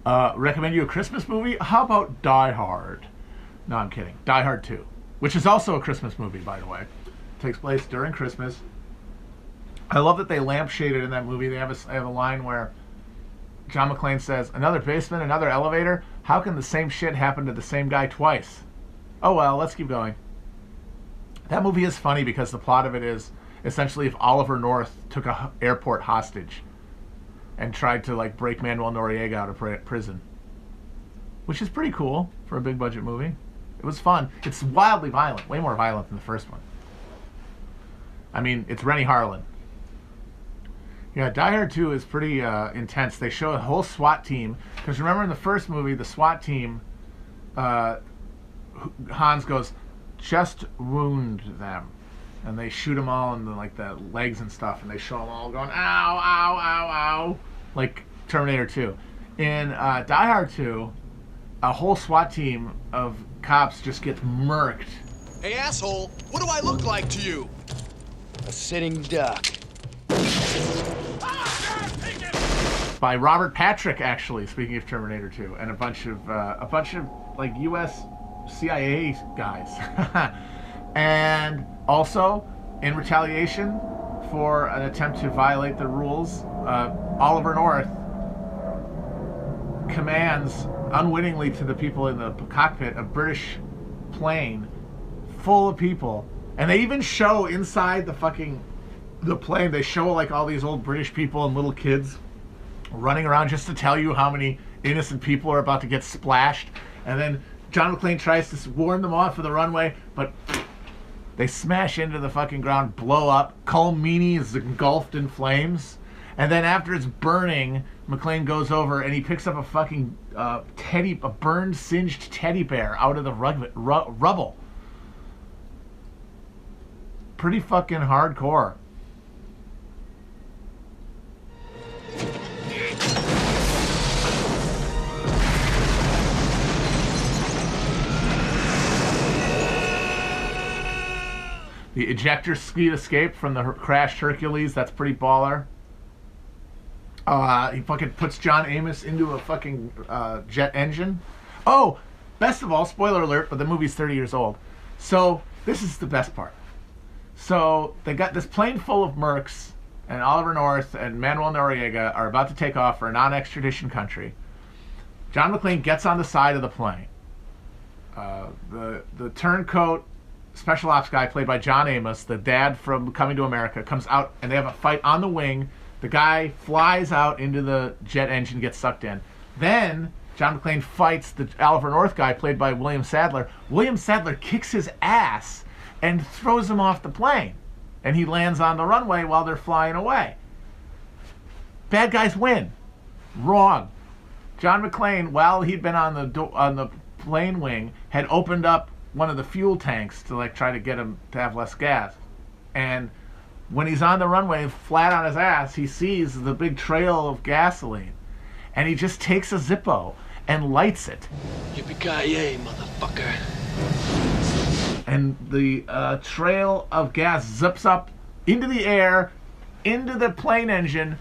Recommend you a Christmas movie? How about Die Hard? No, I'm kidding. Die Hard 2, which is also a Christmas movie, by the way. Takes place during Christmas. I love that they lampshaded in that movie. They have a line where John McClane says, "Another basement, another elevator? How can the same shit happen to the same guy twice?" Oh well, let's keep going. That movie is funny because the plot of it is essentially if Oliver North took a airport hostage and tried to like break Manuel Noriega out of prison, which is pretty cool for a big budget movie. It was fun. It's wildly violent, way more violent than the first one. I mean, it's Rennie Harlan. Yeah, Die Hard 2 is pretty intense. They show a whole SWAT team. Because remember in the first movie, the SWAT team, Hans goes, "Just wound them." And they shoot them all in the legs and stuff. And they show them all going, "Ow, ow, ow, ow." Like Terminator 2. In Die Hard 2, a whole SWAT team of cops just gets murked. "Hey, asshole, what do I look like to you?" "A sitting duck." By Robert Patrick, actually, speaking of Terminator 2, and a bunch of like U.S. CIA guys. And also, in retaliation for an attempt to violate the rules, Oliver North commands unwittingly to the people in the cockpit a British plane full of people, and they even show inside the plane, they show like all these old British people and little kids running around just to tell you how many innocent people are about to get splashed. And then John McClane tries to warn them off for the runway, but they smash into the fucking ground, blow up. Colm Meaney is engulfed in flames. And then after it's burning, McClane goes over and he picks up a fucking a burned, singed teddy bear out of the rubble. Pretty fucking hardcore. The ejector seat escape from the crashed Hercules, that's pretty baller. He fucking puts John Amos into a fucking jet engine. Oh, best of all, spoiler alert, but the movie's 30 years old. So, this is the best part. So, they got this plane full of mercs, and Oliver North and Manuel Noriega are about to take off for a non-extradition country. John McClane gets on the side of the plane. The turncoat special ops guy, played by John Amos, the dad from Coming to America, comes out and they have a fight on the wing. The guy flies out into the jet engine, gets sucked in. Then John McClane fights the Oliver North guy, played by William Sadler. William Sadler kicks his ass and throws him off the plane. And he lands on the runway while they're flying away. Bad guys win. Wrong. John McClane, while he'd been on the plane wing, had opened up one of the fuel tanks to like try to get him to have less gas. And when he's on the runway flat on his ass, he sees the big trail of gasoline. And he just takes a Zippo and lights it. Yippee-ki-yay, motherfucker. And the trail of gas zips up into the air, into the plane engine,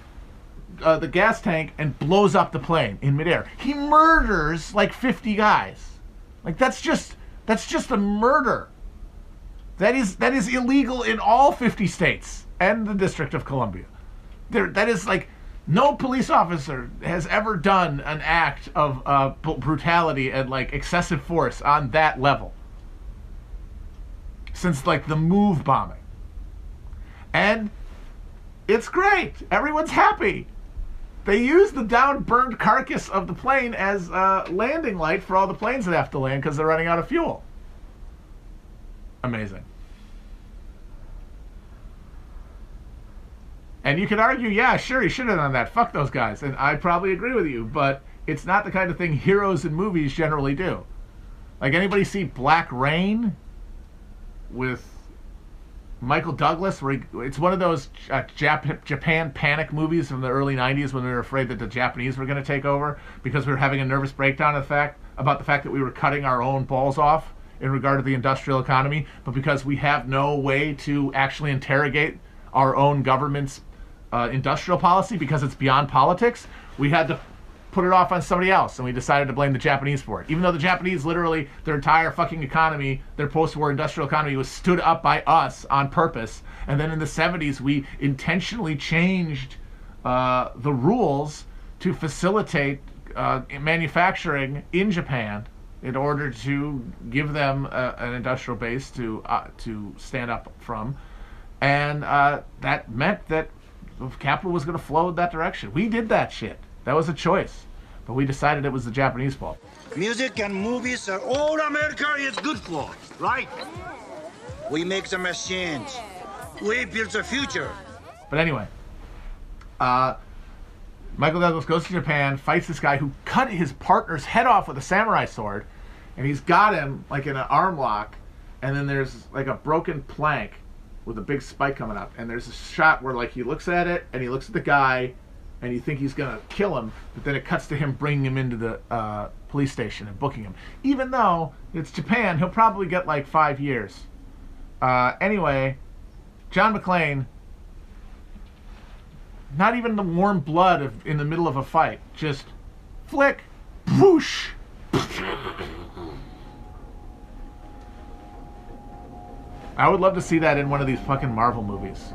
the gas tank, and blows up the plane in midair. He murders like 50 guys. Like that's just a murder. That is illegal in all 50 states and the District of Columbia. That is like, no police officer has ever done an act of brutality and like excessive force on that level since like the Move bombing. And it's great. Everyone's happy. They use the down-burned carcass of the plane as a landing light for all the planes that have to land because they're running out of fuel. Amazing. And you could argue, yeah, sure, he should have done that. Fuck those guys. And I probably agree with you, but it's not the kind of thing heroes in movies generally do. Like, anybody see Black Rain with Michael Douglas, where it's one of those Japan panic movies from the early 90s when we were afraid that the Japanese were going to take over because we were having a nervous breakdown about the fact that we were cutting our own balls off in regard to the industrial economy, but because we have no way to actually interrogate our own government's industrial policy because it's beyond politics, we had to put it off on somebody else, and we decided to blame the Japanese for it. Even though the Japanese, literally, their entire fucking economy, their post-war industrial economy, was stood up by us on purpose. And then in the 70s, we intentionally changed the rules to facilitate manufacturing in Japan in order to give them an industrial base to stand up from. And that meant that capital was going to flow in that direction. We did that shit. That was a choice. But we decided it was the Japanese fault. Music and movies are all America is good for, right? We make the machines. We build the future. But anyway, Michael Douglas goes to Japan, fights this guy who cut his partner's head off with a samurai sword, and he's got him like in an arm lock, and then there's like a broken plank with a big spike coming up, and there's a shot where like he looks at it, and he looks at the guy, and you think he's gonna kill him, but then it cuts to him bringing him into the police station and booking him. Even though it's Japan, he'll probably get like 5 years. Anyway, John McClane, not even the warm blood in the middle of a fight, just flick, whoosh. I would love to see that in one of these fucking Marvel movies.